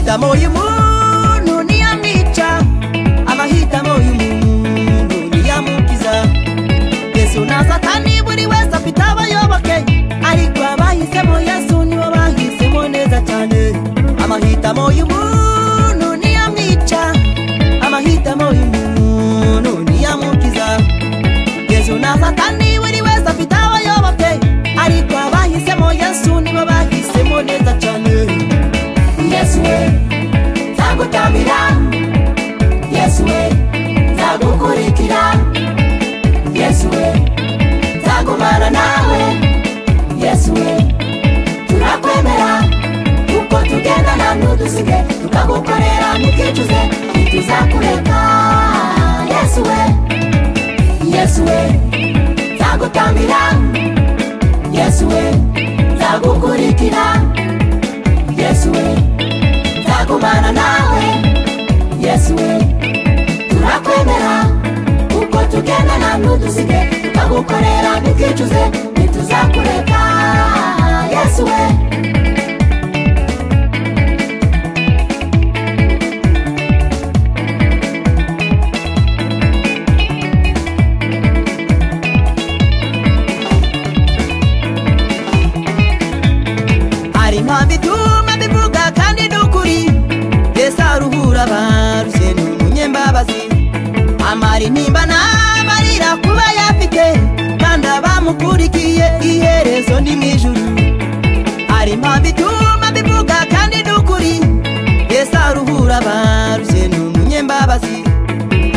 amahitamo y'umuntu niyamwica, amahitamo y'umuntu niyamukiza. Yesu na Satani buri wese afite abayoboke, ariko abahisemo Yesu nibo bahisemo neza cyane. Amahitamo y'umuntu niyamwica, amahitamo y'umuntu niyamukiza. Yesu na Satani buri wese afite abayoboke, ariko abahisemo Yesu nibo bahisemo neza cyane. Yesu we nzagutamira, Yesu we nzagukurikira, Yesu we nzagumana nawe, Yesu we turakwemera uko tugendana ntudusige, tukagukorera ntukicuze ntituzakureka. Yesu we, Yesu we nzagutamira, Yesu we nzagukurikira, Yesu we nzagumana nawe, Yesu we turakwemera uko tugendana ntudusige, tukagukorera ntukicuze ntituzakureka. Yesu we hari impamvu ituma bivuga kandi n'ukuri, Yesu aruhura abarushye ni umunyembabazi, amara intimba n'amarira kuba yafite, kandi abamukurikiye iherezo ni mu ijuru. hari impamvu ituma bivuga kandi n'ukuri, Yesu aruhura abarushye ni umunyembabazi,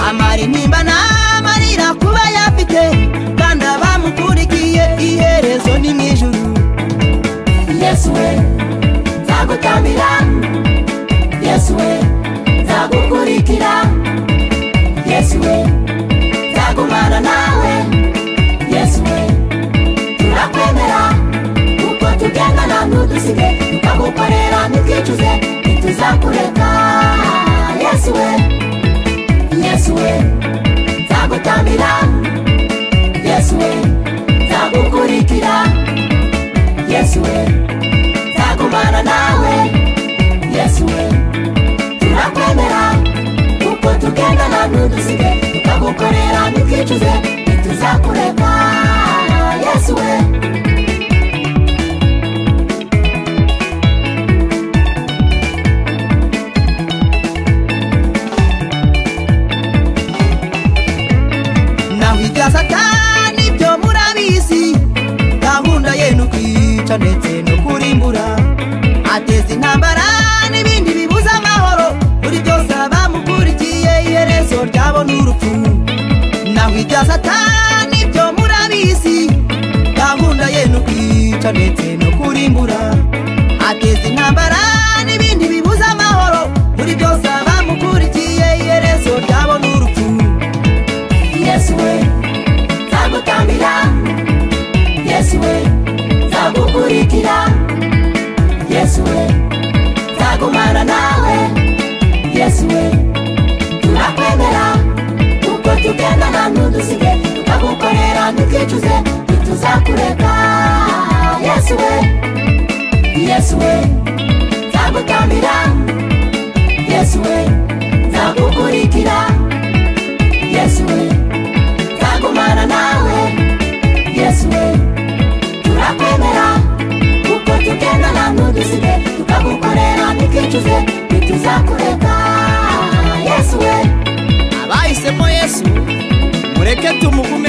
amara intimba n'amarira kuba yafite, kandi abamukurikiye iherezo ni mu ijuru. Yesu we nzagutamira, Yesu we nzagukurikira, Yesu we nzagumana nawe, Yesu we turakwemera uko tugendana ntudusige, tukagukorera ntukicuze ntituzakureka. Yesu we, Yesu we nzagutamira, Yesu we nzagukurikira, Yesu we nzagumana nawe, Yesu we turakwemera uko tugendana ntudusige, tukagukorera ntukicuze ntituzakureka. Yesu we naho ibya Satani byo murabizi, gahunda ye n'ukwica ndetse no kurimbura, ateza intambara n'ibindi bibuza amahoro, muri byose abamukurikiye iherezo ryabo n'urupfu. naho ibya Satani byo murabizi, gahunda ye n'ukwica ndetse no kurimbura, ateza intambara n'ibindi bibuza amahoro, muri byose abamukurikiye iherezo ryabo n'urupfu. Yesu we nzagutamira, Yesu we nzagukurikira, Yesu we nzagumana nawe, Yesu we turakwemera uko tugendana ntudusige, tukagukorera ntukicuze ntituzakureka. Yesu we, Yesu we nzagutamira, Yesu we nzagukurikira, Yesu we nzagumana nawe, Yesu we turakwemera uko tugendana ntudusige, tukagukorera ntukicuze ntituzakureka. Yesu we, abahisemo Yesu mureke tumugume